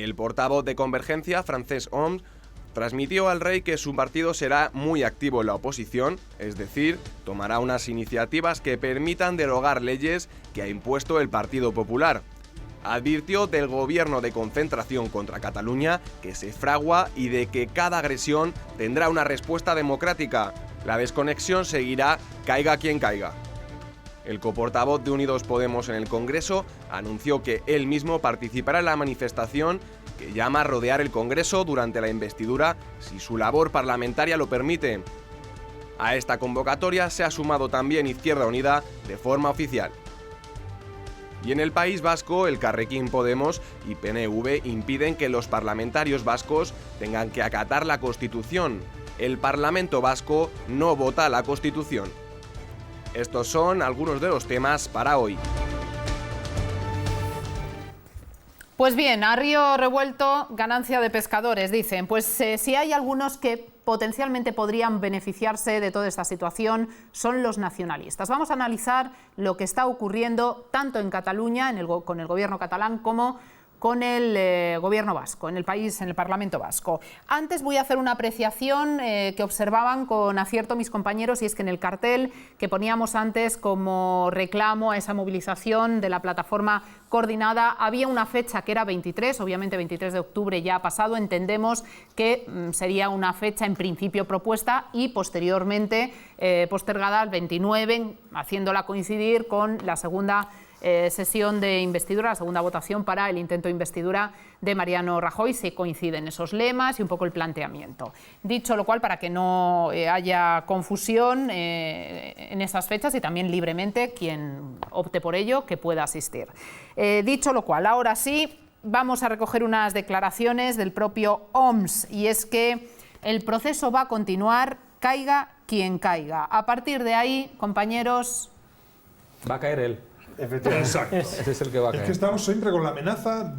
El portavoz de Convergencia, Francesc Homs, transmitió al rey que su partido será muy activo en la oposición, es decir, tomará unas iniciativas que permitan derogar leyes que ha impuesto el Partido Popular. Advirtió del gobierno de concentración contra Cataluña que se fragua y de que cada agresión tendrá una respuesta democrática. La desconexión seguirá, caiga quien caiga. El coportavoz de Unidos Podemos en el Congreso anunció que él mismo participará en la manifestación que llama a rodear el Congreso durante la investidura si su labor parlamentaria lo permite. A esta convocatoria se ha sumado también Izquierda Unida de forma oficial. Y en el País Vasco, el Carrequín Podemos y PNV impiden que los parlamentarios vascos tengan que acatar la Constitución. El Parlamento vasco no vota la Constitución. Estos son algunos de los temas para hoy. Pues bien, a río revuelto, ganancia de pescadores, dicen. Pues si hay algunos que potencialmente podrían beneficiarse de toda esta situación, son los nacionalistas. Vamos a analizar lo que está ocurriendo tanto en Cataluña, con el gobierno catalán, como con el gobierno vasco, en el país, en el Parlamento vasco. Antes voy a hacer una apreciación que observaban con acierto mis compañeros, y es que en el cartel que poníamos antes como reclamo a esa movilización de la plataforma coordinada había una fecha que era 23, obviamente 23 de octubre ya ha pasado, entendemos que sería una fecha en principio propuesta y posteriormente postergada al 29, haciéndola coincidir con la segunda sesión de investidura, la segunda votación para el intento de investidura de Mariano Rajoy. Se coinciden esos lemas y un poco el planteamiento. Dicho lo cual, para que no haya confusión en esas fechas, y también libremente quien opte por ello que pueda asistir. Dicho lo cual, ahora sí vamos a recoger unas declaraciones del propio Homs, y es que el proceso va a continuar, caiga quien caiga. A partir de ahí, compañeros... Va a caer él. Efectivamente. Exacto. Ese es el que va a caer. Es que estamos siempre con la amenaza,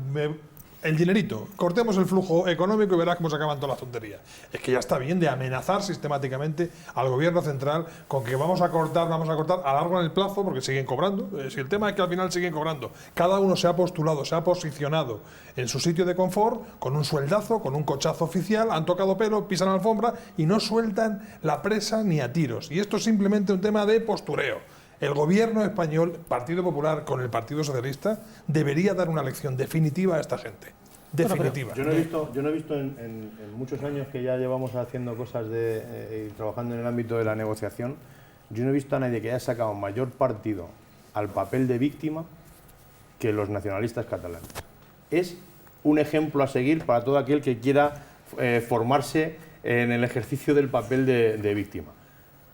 el dinerito, cortemos el flujo económico y verás cómo se acaban todas las tonterías. Es que ya está bien de amenazar sistemáticamente al gobierno central con que vamos a cortar, alargan el plazo porque siguen cobrando. Si el tema es que al final siguen cobrando, cada uno se ha postulado, se ha posicionado en su sitio de confort, con un sueldazo, con un cochazo oficial, han tocado pelo, pisan alfombra y no sueltan la presa ni a tiros. Y esto es simplemente un tema de postureo. El gobierno español, Partido Popular con el Partido Socialista, debería dar una lección definitiva a esta gente. Definitiva. Yo no he visto en muchos años que ya llevamos haciendo cosas y trabajando en el ámbito de la negociación, yo no he visto a nadie que haya sacado mayor partido al papel de víctima que los nacionalistas catalanes. Es un ejemplo a seguir para todo aquel que quiera formarse en el ejercicio del papel de víctima.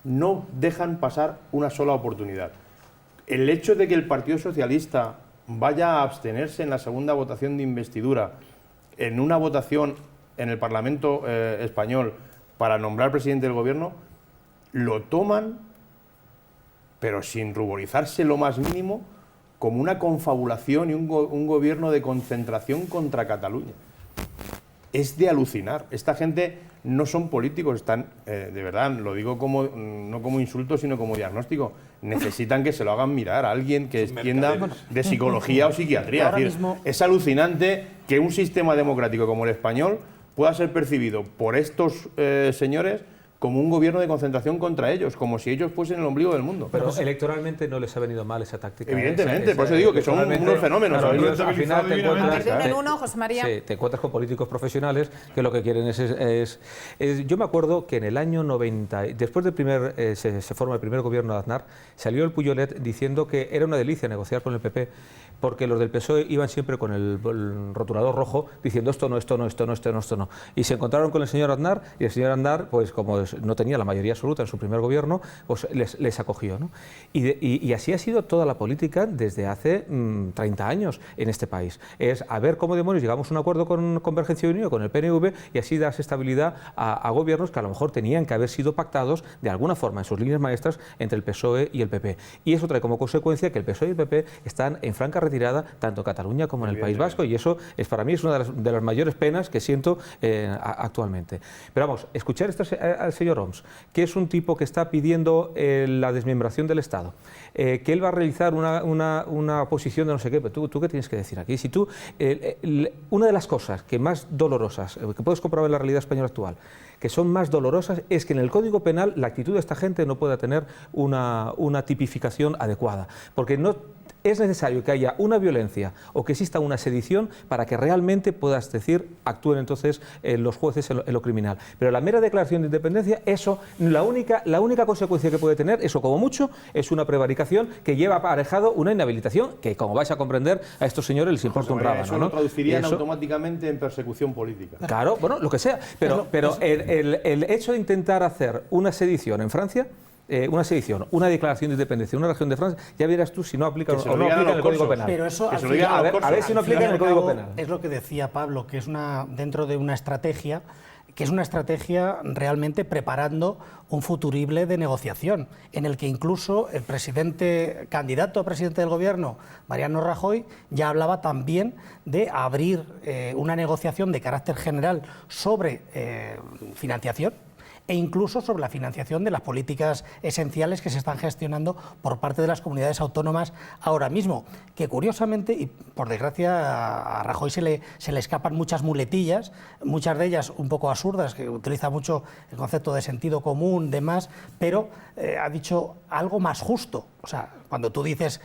No dejan pasar una sola oportunidad. El hecho de que el Partido Socialista vaya a abstenerse en la segunda votación de investidura, en una votación en el Parlamento español para nombrar presidente del gobierno, lo toman, pero sin ruborizarse lo más mínimo, como una confabulación y un gobierno de concentración contra Cataluña. Es de alucinar. Esta gente no son políticos, están, de verdad, lo digo no como insulto, sino como diagnóstico. Necesitan que se lo hagan mirar a alguien que entienda de psicología o psiquiatría. Es decir, es alucinante que un sistema democrático como el español pueda ser percibido por estos señores como un gobierno de concentración contra ellos, como si ellos fuesen el ombligo del mundo. Pero electoralmente no les ha venido mal esa táctica. Evidentemente, por eso digo que son unos fenómenos. Claro, al final te encuentras, José María. Sí, te encuentras con políticos profesionales que lo que quieren es yo me acuerdo que en el año 90, después del se forma el primer gobierno de Aznar, salió el Puyolet diciendo que era una delicia negociar con el PP, porque los del PSOE iban siempre con el rotulador rojo diciendo esto no, esto no, esto no, esto no, esto no. Y se encontraron con el señor Aznar, y el señor Aznar, pues como no tenía la mayoría absoluta en su primer gobierno, pues les acogió, ¿no? Y así ha sido toda la política desde hace 30 años en este país. Es a ver cómo demonios llegamos a un acuerdo con Convergencia y Unión, con el PNV, y así das estabilidad a gobiernos que a lo mejor tenían que haber sido pactados de alguna forma en sus líneas maestras entre el PSOE y el PP. Y eso trae como consecuencia que el PSOE y el PP están en franca retirada tanto en Cataluña como en el País Vasco, y eso es para mí es una de las mayores penas que siento actualmente. Pero vamos, escuchar esto al señor Homs, que es un tipo que está pidiendo la desmembración del Estado, que él va a realizar una oposición de no sé qué, pero ¿tú qué tienes que decir aquí? Si tú, una de las cosas que más dolorosas, que puedes comprobar en la realidad española actual, que son más dolorosas, es que en el Código Penal la actitud de esta gente no pueda tener una tipificación adecuada, porque no es necesario que haya una violencia o que exista una sedición para que realmente puedas decir, actúen entonces los jueces en lo criminal. Pero la mera declaración de independencia, eso, la única consecuencia que puede tener, eso como mucho, es una prevaricación que lleva aparejado una inhabilitación que, como vais a comprender, a estos señores les importa un rábano. Eso lo traducirían automáticamente en persecución política. Claro, bueno, lo que sea, pero el hecho de intentar hacer una sedición en Francia, una declaración de independencia, una región de Francia, ya verás tú si no aplica o no aplica en el Código Penal. Pero eso, a ver si no aplica en el Código Penal. Es lo que decía Pablo, que es dentro de una estrategia, que es una estrategia realmente preparando un futurible de negociación, en el que incluso el candidato a presidente del Gobierno, Mariano Rajoy, ya hablaba también de abrir una negociación de carácter general sobre financiación, e incluso sobre la financiación de las políticas esenciales que se están gestionando por parte de las comunidades autónomas ahora mismo, que curiosamente, y por desgracia a Rajoy se le escapan muchas muletillas, muchas de ellas un poco absurdas, que utiliza mucho el concepto de sentido común, demás, pero ha dicho algo más justo. O sea, cuando tú dices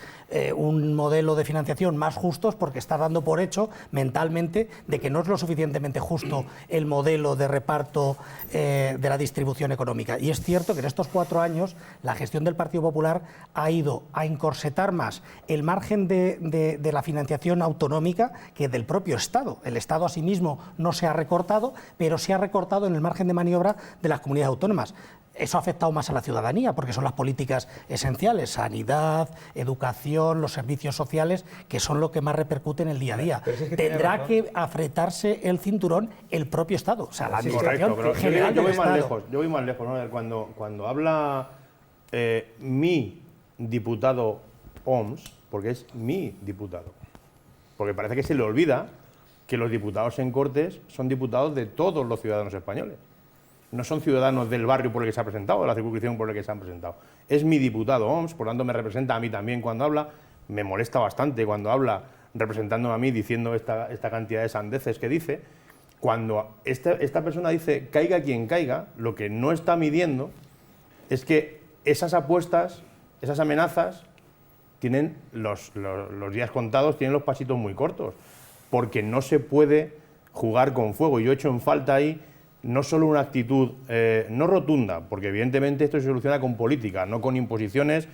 un modelo de financiación más justo es porque estás dando por hecho mentalmente de que no es lo suficientemente justo el modelo de reparto de la distribución económica. Y es cierto que en estos 4 años la gestión del Partido Popular ha ido a encorsetar más el margen de la financiación autonómica que del propio Estado. El Estado a sí mismo no se ha recortado, pero se ha recortado en el margen de maniobra de las comunidades autónomas. Eso ha afectado más a la ciudadanía, porque son las políticas esenciales, sanidad, educación, los servicios sociales, que son lo que más repercute en el día a día. Tendrá que apretarse el cinturón el propio Estado, o sea, la administración general del Estado. Yo voy más lejos, ¿no? Cuando habla mi diputado Homs, porque es mi diputado, porque parece que se le olvida que los diputados en Cortes son diputados de todos los ciudadanos españoles. No son ciudadanos del barrio por el que se ha presentado, de la circunscripción por el que se han presentado. Es mi diputado Homs, por lo tanto me representa a mí también cuando habla. Me molesta bastante cuando habla representándome a mí diciendo esta cantidad de sandeces que dice. Cuando esta persona dice caiga quien caiga, lo que no está midiendo es que esas apuestas, esas amenazas, tienen los días contados, tienen los pasitos muy cortos, porque no se puede jugar con fuego. Yo he hecho en falta ahí no solo una actitud no rotunda, porque evidentemente esto se soluciona con política, no con imposiciones.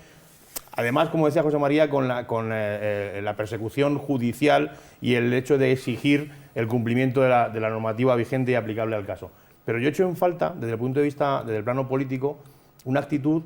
Además, como decía José María, con la persecución judicial y el hecho de exigir el cumplimiento de la normativa vigente y aplicable al caso. Pero yo he hecho en falta, desde el punto de vista, desde el plano político, una actitud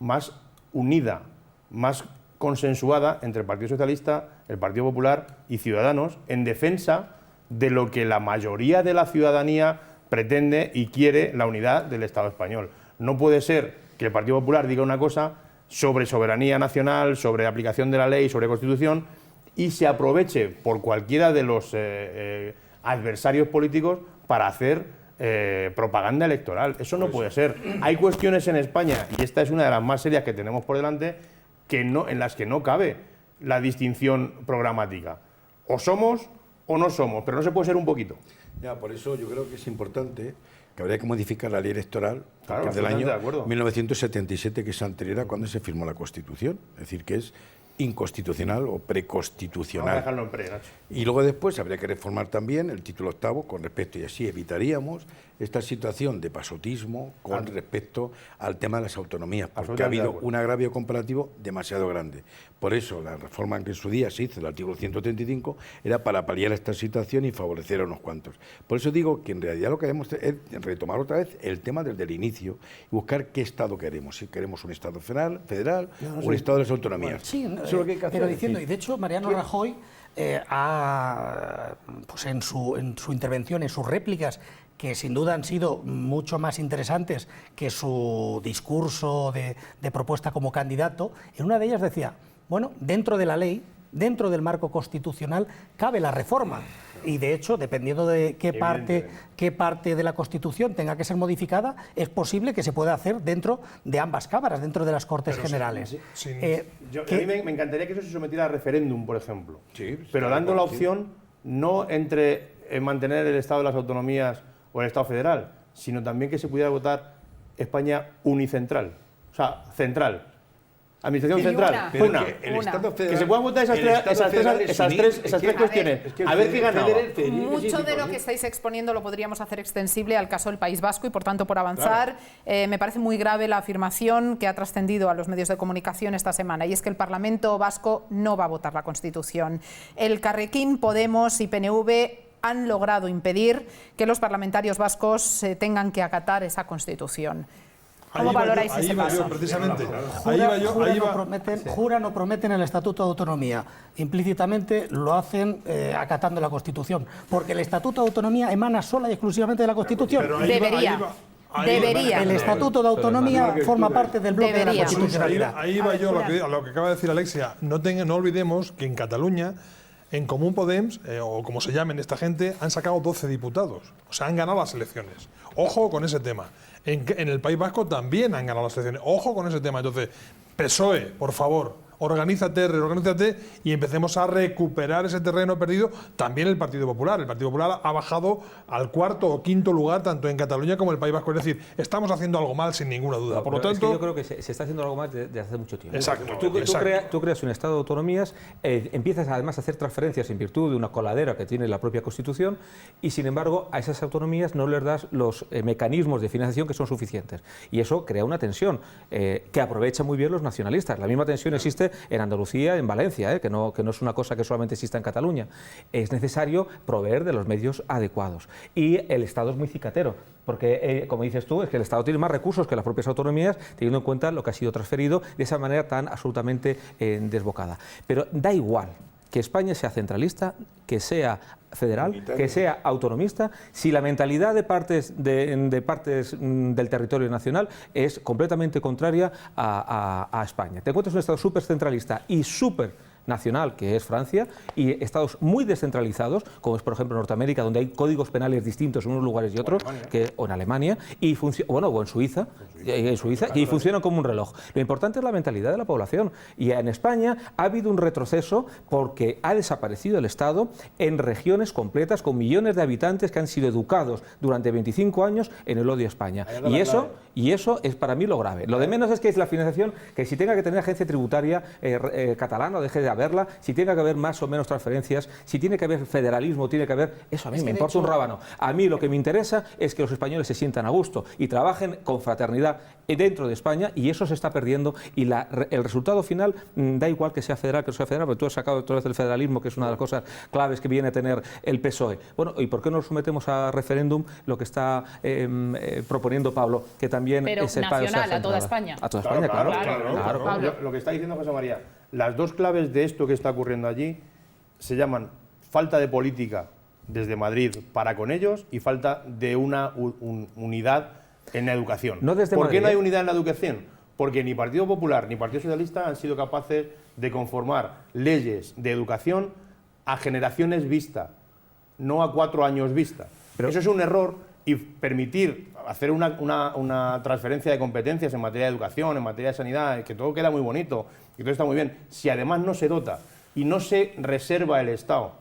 más unida, más consensuada entre el Partido Socialista, el Partido Popular y Ciudadanos, en defensa de lo que la mayoría de la ciudadanía pretende y quiere, la unidad del Estado español. No puede ser que el Partido Popular diga una cosa sobre soberanía nacional, sobre aplicación de la ley, sobre Constitución, y se aproveche por cualquiera de los adversarios políticos para hacer propaganda electoral. Eso no puede ser. Hay cuestiones en España, y esta es una de las más serias que tenemos por delante, en las que no cabe la distinción programática. O somos o no somos, pero no se puede ser un poquito. Ya, por eso yo creo que es importante que habría que modificar la ley electoral, claro, que es del año 1977, que es anterior a cuando se firmó la Constitución. Es decir, que es inconstitucional o preconstitucional. Vamos a dejarlo en pre, Nacho. Y luego después habría que reformar también el título 8 con respecto, y así evitaríamos esta situación de pasotismo con respecto al tema de las autonomías, porque ha habido un agravio comparativo demasiado grande. Por eso la reforma que en su día se hizo, el artículo 135, era para paliar esta situación y favorecer a unos cuantos. Por eso digo que en realidad lo que queremos es retomar otra vez el tema desde el inicio y buscar qué Estado queremos. Si queremos un Estado federal o un Estado de las autonomías. Sí, eso es lo que hay que hacer. pero diciendo, y de hecho Mariano Rajoy pues en su intervención, en sus réplicas, que sin duda han sido mucho más interesantes que su discurso de propuesta como candidato, en una de ellas decía, bueno, dentro de la ley dentro del marco constitucional cabe la reforma. Y de hecho, dependiendo de qué parte de la Constitución tenga que ser modificada, es posible que se pueda hacer dentro de ambas cámaras, dentro de las Cortes Generales. A mí me encantaría que eso se sometiera a referéndum, por ejemplo, pero dando la opción no entre mantener el Estado de las autonomías o el Estado federal, sino también que se pudiera votar España unicentral, o sea, central. Administración central, el Estado federal, que se puedan votar esas tres cuestiones. A ver qué ganaba. Mucho de lo que estáis exponiendo lo podríamos hacer extensible al caso del País Vasco y, por tanto, por avanzar, me parece muy grave la afirmación que ha trascendido a los medios de comunicación esta semana, y es que el Parlamento vasco no va a votar la Constitución. El Carrequín, Podemos y PNV han logrado impedir que los parlamentarios vascos tengan que acatar esa Constitución. ¿Cómo valoráis ese paso? Precisamente. Juran o prometen el Estatuto de Autonomía. Implícitamente lo hacen acatando la Constitución. Porque el Estatuto de Autonomía emana sola y exclusivamente de la Constitución. Debería. El Estatuto de Autonomía forma parte del bloque de la constitucionalidad. Ahí va yo a lo que acaba de decir Alexia. No olvidemos que en Cataluña, en Común Podem, o como se llamen esta gente, han sacado 12 diputados. O sea, han ganado las elecciones. Ojo con ese tema. En el País Vasco también han ganado las elecciones. Ojo con ese tema. Entonces, PSOE, por favor, reorganízate y empecemos a recuperar ese terreno perdido. También el Partido Popular. El Partido Popular ha bajado al 4º o 5º lugar tanto en Cataluña como en el País Vasco. Es decir, estamos haciendo algo mal sin ninguna duda. Por lo tanto, es que yo creo que se está haciendo algo mal desde hace mucho tiempo. Exacto. Tú creas un Estado de autonomías, empiezas además a hacer transferencias en virtud de una coladera que tiene la propia Constitución, y sin embargo a esas autonomías no les das los mecanismos de financiación que son suficientes. Y eso crea una tensión que aprovechan muy bien los nacionalistas. La misma tensión existe en Andalucía, en Valencia, que no es una cosa que solamente exista en Cataluña. Es necesario proveer de los medios adecuados. Y el Estado es muy cicatero, porque, como dices tú, es que el Estado tiene más recursos que las propias autonomías, teniendo en cuenta lo que ha sido transferido de esa manera tan absolutamente desbocada. Pero da igual que España sea centralista, que sea federal, que sea autonomista, si la mentalidad de partes del territorio nacional es completamente contraria a España. Te encuentras un Estado súper centralista y súper nacional, que es Francia, y estados muy descentralizados, como es por ejemplo Norteamérica, donde hay códigos penales distintos en unos lugares y otros, o en Alemania, o en Suiza, y funcionan como un reloj. Lo importante es la mentalidad de la población, y en España ha habido un retroceso porque ha desaparecido el Estado en regiones completas con millones de habitantes que han sido educados durante 25 años en el odio a España. Y eso es para mí lo grave. Lo de menos es que es la financiación, que si tenga que tener agencia tributaria catalana o deje de haberla, si tenga que haber más o menos transferencias, si tiene que haber federalismo, tiene que haber... Eso a mí me importa un rábano. A mí lo que me interesa es que los españoles se sientan a gusto y trabajen con fraternidad dentro de España, y eso se está perdiendo, y el resultado final da igual que sea federal, que no sea federal, porque tú has sacado otra vez el federalismo, que es una de las cosas claves que viene a tener el PSOE. Bueno, ¿y por qué no sometemos a referéndum lo que está proponiendo Pablo, que también pero es el nacional, a toda España? A toda España, claro. Lo que está diciendo José María, las dos claves de esto que está ocurriendo allí se llaman falta de política desde Madrid para con ellos y falta de una unidad en la educación. No desde ¿Por Madrid, qué no hay unidad en la educación? Porque ni Partido Popular ni Partido Socialista han sido capaces de conformar leyes de educación a generaciones vista, no a 4 años vista. Pero eso es un error, y permitir hacer una transferencia de competencias en materia de educación, en materia de sanidad, que todo queda muy bonito y todo está muy bien, si además no se dota y no se reserva el Estado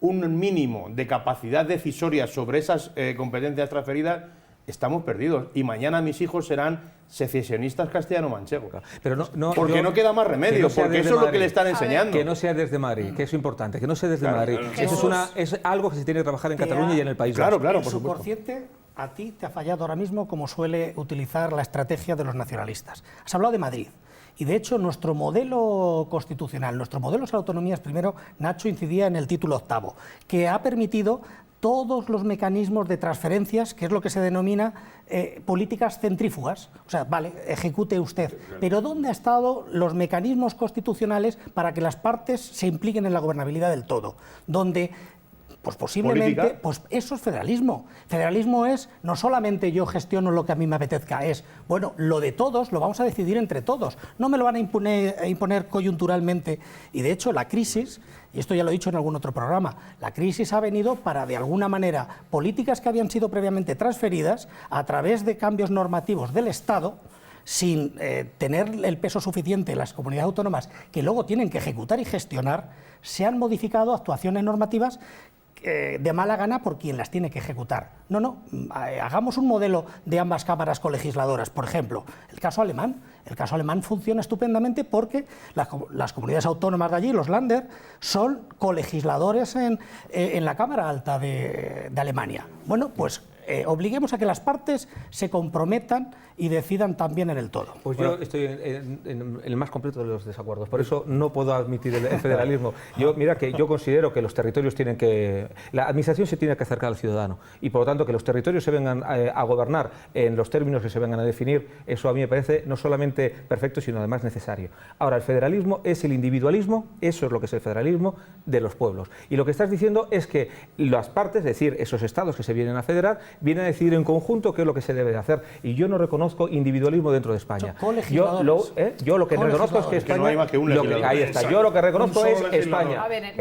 un mínimo de capacidad decisoria sobre esas competencias transferidas, estamos perdidos. Y mañana mis hijos serán secesionistas castellano-manchegos. Pero porque no queda más remedio, porque eso es lo que le están enseñando. Que no sea desde Madrid, que es importante, que no sea desde Madrid. Eso es algo que se tiene que trabajar en Cataluña y en el País Vasco. Claro, por supuesto. Subconsciente, a ti te ha fallado ahora mismo como suele utilizar la estrategia de los nacionalistas. Has hablado de Madrid. Y de hecho, nuestro modelo constitucional, nuestro modelo de autonomías, primero, Nacho incidía en el título 8º, que ha permitido todos los mecanismos de transferencias, que es lo que se denomina políticas centrífugas. O sea, vale, ejecute usted. Pero ¿dónde han estado los mecanismos constitucionales para que las partes se impliquen en la gobernabilidad del todo? Donde pues posiblemente, ¿Política? pues eso es federalismo. Federalismo es no solamente yo gestiono lo que a mí me apetezca, es, bueno, lo de todos lo vamos a decidir entre todos. No me lo van a imponer coyunturalmente. Y de hecho la crisis, y esto ya lo he dicho en algún otro programa, la crisis ha venido para, de alguna manera, políticas que habían sido previamente transferidas a través de cambios normativos del Estado, sin tener el peso suficiente en las comunidades autónomas que luego tienen que ejecutar y gestionar, se han modificado actuaciones normativas de mala gana por quien las tiene que ejecutar. No, hagamos un modelo de ambas cámaras colegisladoras. Por ejemplo, el caso alemán. El caso alemán funciona estupendamente porque las comunidades autónomas de allí, los Länder, son colegisladores en la Cámara Alta de Alemania. Bueno, pues obliguemos a que las partes se comprometan y decidan también en el todo. Pues yo estoy en el más completo de los desacuerdos, por eso no puedo admitir el federalismo. Mira que yo considero que los territorios tienen que... La administración se tiene que acercar al ciudadano y por lo tanto que los territorios se vengan a gobernar en los términos que se vengan a definir, eso a mí me parece no solamente perfecto, sino además necesario. Ahora, el federalismo es el individualismo, eso es lo que es el federalismo de los pueblos. Y lo que estás diciendo es que las partes, es decir, esos estados que se vienen a federar, vienen a decidir en conjunto qué es lo que se debe de hacer. Y yo no reconozco individualismo dentro de España. Yo lo que reconozco es que España... no hay más que un legislador. Ahí está. Yo lo que reconozco es España. A ver,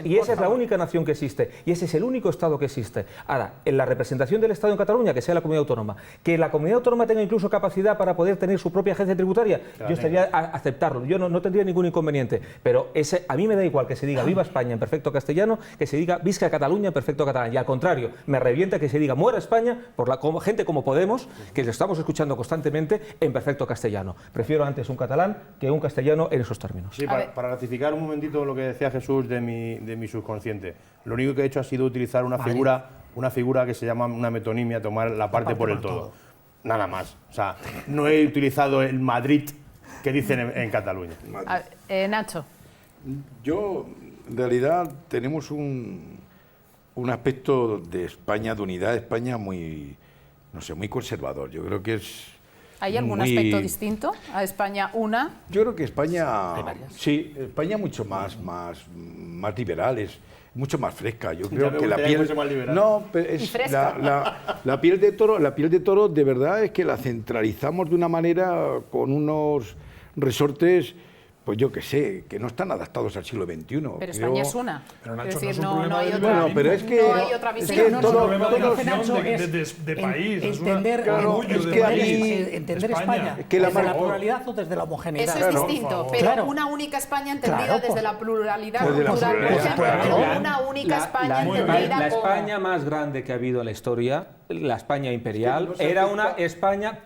Y esa es la única nación que existe. Y ese es el único Estado que existe. Ahora, en la representación del Estado en Cataluña, que sea la comunidad autónoma, que la comunidad autónoma tenga incluso capacidad para poder tener su propia agencia tributaria, yo estaría a aceptarlo. Yo no tendría ningún inconveniente. Pero a mí me da igual que se diga viva España en perfecto castellano, que se diga visca Cataluña en perfecto catalán. Y al contrario, me revienta que se diga muera España por gente como Podemos, que lo estamos escuchando constantemente en perfecto castellano. Prefiero antes un catalán que un castellano en esos términos. Sí, para ratificar un momentito lo que decía Jesús de mi subconsciente. Lo único que he hecho ha sido utilizar una figura que se llama una metonimia, tomar la parte por el todo. Nada más. O sea, no he utilizado el Madrid que dicen en Cataluña. Nacho. Yo, en realidad, tenemos un aspecto de España, de unidad de España muy, no sé, muy conservador. Yo creo que es... ¿Hay algún aspecto distinto a España una? Yo creo que España, sí, España mucho más liberal, es mucho más fresca. Yo creo que la piel, no, pero es la piel de toro de verdad es que la centralizamos de una manera con unos resortes, pues yo que sé, que no están adaptados al siglo XXI. Pero España es una. Pero Nacho, es decir, no no hay es un otra. problema Bueno, pero es que no hay otra visión. es que No, todo, problema de todos- nación, de país. Es Entender, orgullo es de que a país. mí- entender España. España Es que la desde la mano- pluralidad o desde la homogeneidad. Eso es distinto, pero Claro. una única España entendida Claro, desde por- la pluralidad desde la cultural, por pluralidad, ejemplo, claro. pero una única España entendida La como... España más grande que ha habido en la historia, la España imperial, no se era acepta- una España,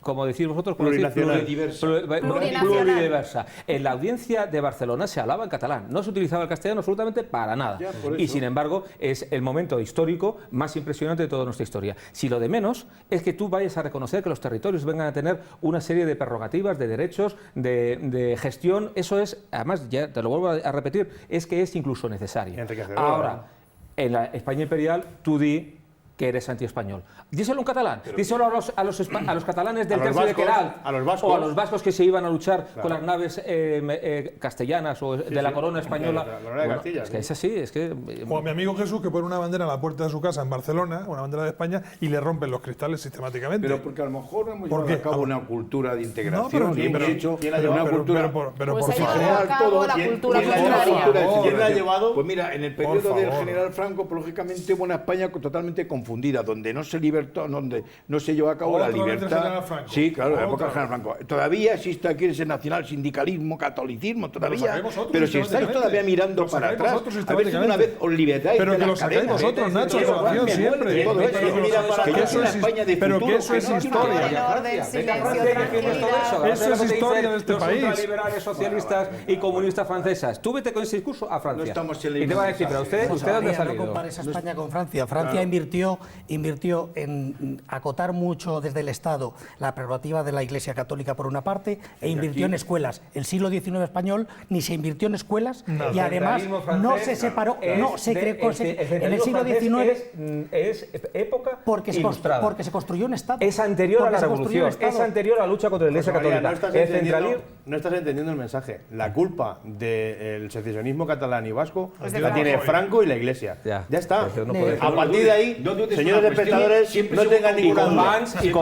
como decís vosotros, Plurinacional. pluridiversa. En la audiencia de Barcelona se hablaba en catalán, no se utilizaba el castellano absolutamente para nada. Ya, por Y eso. sin embargo, es el momento histórico más impresionante de toda nuestra historia. Si lo de menos es que tú vayas a reconocer que los territorios vengan a tener una serie de prerrogativas, de derechos, de gestión, eso es, además, ya te lo vuelvo a repetir, es que es incluso necesario. Enriquecedor, Ahora, en la España imperial, tú di que eres antiespañol. Díselo en catalán, díselo a los catalanes del A los tercio de vascos, Queralt, a los vascos. o a los vascos que se iban a luchar con las naves castellanas o de la corona española. de la corona de Castilla, es que sí. es así, es que... Como mi amigo Jesús, que pone una bandera en la puerta de su casa en Barcelona, una bandera de España, y le rompen los cristales sistemáticamente. Pero porque a lo mejor no hemos ¿Por llevado qué? a cabo una cultura de integración, No, pero- y hemos pero- hecho ¿quién la lleva? una cultura... pero Pues por se ha favor. llevado a cabo la cultura ¿quién la lleva? contraria. ¿Quién la ha llevado? Pues mira, en el Por periodo del favor. general Franco, pues, lógicamente hubo una España totalmente confundida, donde no se libertó, donde no se llevó a cabo la Otra vez del libertad. general Franco. Sí, claro, la época del Otra general Franco. Todavía existe aquí ese nacional sindicalismo, catolicismo, todavía. sacáis vosotros Pero si estáis sistemáticamente. todavía mirando Lo para sacáis atrás, vosotros a ver si de una vez os libertáis Pero de que las lo sacáis cadenas. vosotros, Nacho, Que de la me acción duele siempre. de todo esto. Pero que lo sacáis- Que yo soy una España de pero futuro, que eso es no historia. En orden, silencio, ¿Qué defiendes todo eso? Eso es Te dicen historia de este los país. ultraliberales socialistas y comunistas francesas. Tú vete con ese discurso a Francia. No estamos en la y te va a decir, pero usted dónde ha No salido. compares a España con Francia. Francia invirtió en acotar mucho desde el Estado la prerrogativa de la Iglesia Católica por una parte e invirtió en escuelas. El siglo XIX español ni se invirtió en escuelas y además centralismo no francés se separó, no se de- creó en el siglo XIX es época porque ilustrada. porque se construyó un Estado. Es anterior a Porque la se construyó revolución, un Estado. es anterior a la lucha contra la Iglesia José María, Católica. El centralismo... no estás entendiendo el mensaje. La culpa del secesionismo catalán y vasco Es de la Franco. tiene Franco y la Iglesia. Ya. Ya está. Pero no puede ser. A partir de ahí, señores espectadores, no tengan Y ninguna con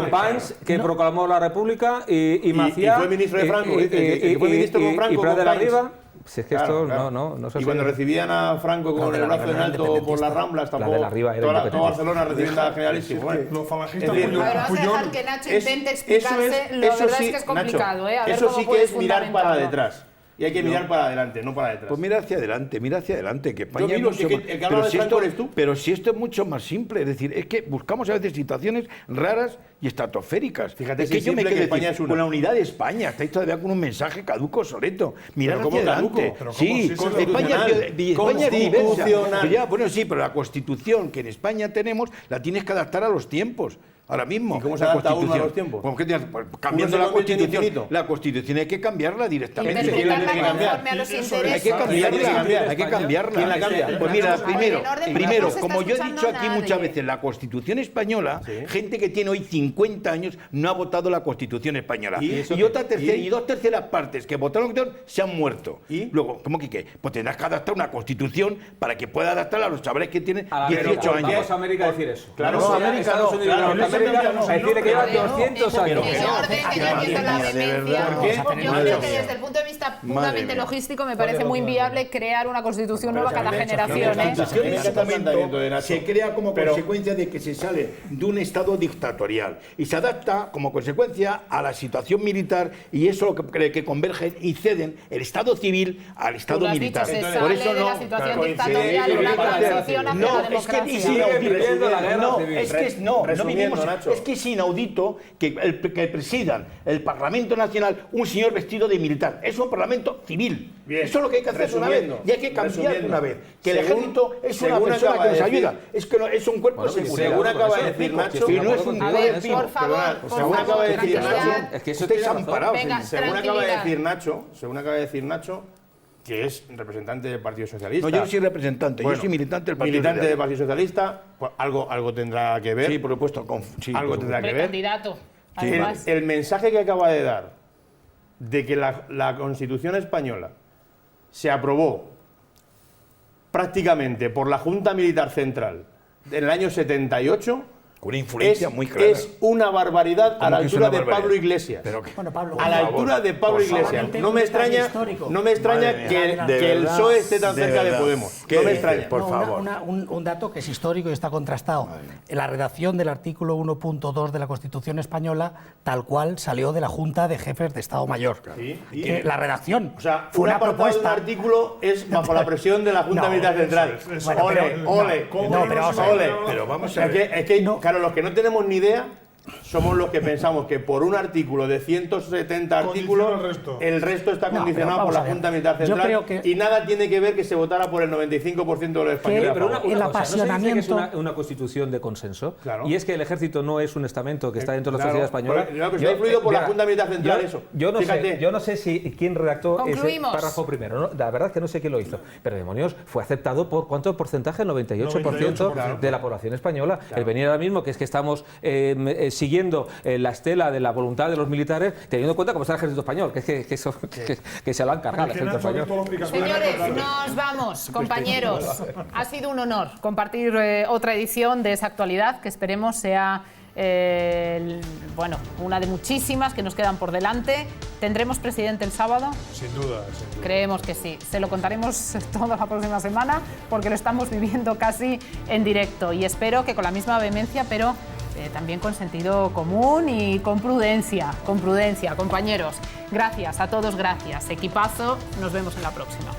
duda. Pans, que proclamó la República, y Maciá. fue ministro de Franco, que fue ministro con Franco, y Prat con de la Pans. Riba. Si es que Claro, esto claro. no se Y cuando recibían a Franco con el brazo en alto por las Ramblas, La de tampoco la Riba era toda independentista. Barcelona recibiendo a Generalísimo. Bueno, Los falangistas es decir, Puyol- A ver, vamos a Puyol- dejar que Nacho Es- intente eso explicarse. es- La eso verdad sí, es que es complicado, Nacho, ¿eh? A ver eso cómo sí que puedes es mirar para fundamentarlo. detrás. Y hay que mirar para adelante, no para detrás. Pues mira hacia adelante, que España Yo es miro, mucho que más- el que habla de Franco eres tú. pero si esto es mucho más simple, es decir, es que buscamos a veces situaciones raras y estratosféricas. Fíjate es si que yo me simple quedo que España decir, es una. con la unidad de España, estáis todavía con un mensaje caduco, obsoleto. Mirad Pero hacia ¿cómo adelante. caduco? Pero ¿cómo? Sí, Si es España es constitucional. diversa. Pero ya, bueno, sí, pero la Constitución que en España tenemos la tienes que adaptar a los tiempos. Ahora mismo. ¿Y cómo se la adapta uno a Constitución. los tiempos? Pues, ¿qué tienes? Pues, Uno cambiando se la convierte en Constitución. infinito. La Constitución hay que cambiarla directamente. Interpretarla tiene que cambiar? conforme a los Eso es- intereses. Hay que cambiarla, hay que España. cambiarla. ¿Quién la cambia? Pues mira, En orden, primero, pero no se está como yo he escuchando dicho aquí nadie. muchas veces, la Constitución española, gente que tiene hoy 50 años no ha votado la Constitución española. ¿Y eso qué? Y dos terceras partes que votaron la Constitución se han muerto. ¿Y? Luego, ¿cómo que qué? Pues tendrás que adaptar una Constitución para que pueda adaptar a los chavales que tienen A la 18 América. años. Vamos a América a decir eso. Claro, Vamos no, a América Estados no, Unidos, claro, a América, no, a decirle que lleva Pero, 200 en años. orden que yo entiendo la Madre mía, de vehemencia. verdad. ¿Por qué? Yo Madre creo que mía. desde el punto de vista Madre puramente mía. logístico me parece muy inviable crear una constitución nueva cada generación. La ¿eh? Constitución en ese planteamiento de momento Nacho. se crea como Pero- consecuencia de que se sale de un estado dictatorial y se adapta como consecuencia a la situación militar, y eso lo que cree que convergen y ceden el estado civil al Tú estado lo has militar. dicho, se Por sale eso de la situación coincide, dictatorial, una coincide. transición hacia No, la es que democracia. es Sigue viviendo la inaudito. guerra No, civil. es que es- no Resumiendo, vivimos. Nacho. Es que es inaudito que presidan el Parlamento Nacional un señor vestido de militar. Es un Parlamento civil. Bien. Eso es lo que hay que hacer una vez. Resumiendo, Y hay que cambiar resumiendo. una vez. Que el Según- ejército es una según persona acaba que nos de decir- ayuda. Es que no, es un cuerpo Bueno, de seguridad. según acaba de Eso decir explico, Nacho- que no es un A cuerpo ver, de por favor, por según acaba favor, de decir tranquilidad. Nacho, Es que eso Estáis tiene razón. amparados. Venga, según acaba de tranquilidad. decir Nacho, que es representante del Partido Socialista. No, yo no soy representante, Bueno, yo soy militante del Partido militante del Socialista. Partido Socialista, pues algo tendrá que ver. Sí, por supuesto. Sí, algo por tendrá que Hombre, ver. candidato. El, Además, el mensaje que acaba de dar de que la Constitución española se aprobó prácticamente por la Junta Militar Central en el año 78 Con una influencia es, muy clara. es una barbaridad a ¿Cómo la que es altura una de barbaridad? Pablo Iglesias. Pero que- Bueno, Pablo, A la por altura favor, de Pablo por favor. Iglesias. Tengo No un me detalle extraña, histórico. no me extraña Madre que, mía. que el PSOE esté tan De cerca de verdad. Podemos. ¿Qué No me dices? extraña. Por No, favor. un dato que es histórico y está contrastado. La redacción del artículo 1.2 de la Constitución española, tal cual salió de la Junta de Jefes de Estado Mayor. Sí, y- Que la redacción O sea, fue un una apartado de un propuesta. artículo es bajo la presión de la Junta No, Militar Central. Bueno, Ole, pero- ole, no, ¿cómo no, pero vamos a ver. ole. Pero vamos a Es ver. que, claro, los que no tenemos ni idea somos los que pensamos que por un artículo de 170 Condiciona artículos, el resto. está No, condicionado pero por vamos la a ver. Junta Militar Yo Central creo que- y nada tiene que ver que se votara por el 95% de los españoles. a Pero favor. El cosa, ¿no se dice que es apasionamiento- una constitución de consenso? Claro. Y es que el ejército no es un estamento que está dentro de la Claro, sociedad española. pero está influido por la Junta Militar Central, eso. Yo no Fíjate. sé, yo no sé si quién redactó ese Concluimos. párrafo primero. ¿no? La verdad es que no sé quién lo hizo. Pero demonios, fue aceptado por ¿cuánto porcentaje? 98% de la población española. El venir ahora mismo, que es que estamos siguiendo la estela de la voluntad de los militares, teniendo en cuenta cómo está el ejército español, que es que eso que se lo han cargado el Que ejército Nacho ha español. visto lo explicatorio. señores, nos vamos, compañeros. Ha sido un honor compartir otra edición de esa actualidad que esperemos sea bueno, una de muchísimas que nos quedan por delante. ¿Tendremos presidente el sábado? Sin duda, sin duda. Creemos que sí. Se lo contaremos toda la próxima semana porque lo estamos viviendo casi en directo y espero que con la misma vehemencia, pero también con sentido común y con prudencia, compañeros. Gracias a todos, gracias. Equipazo, nos vemos en la próxima.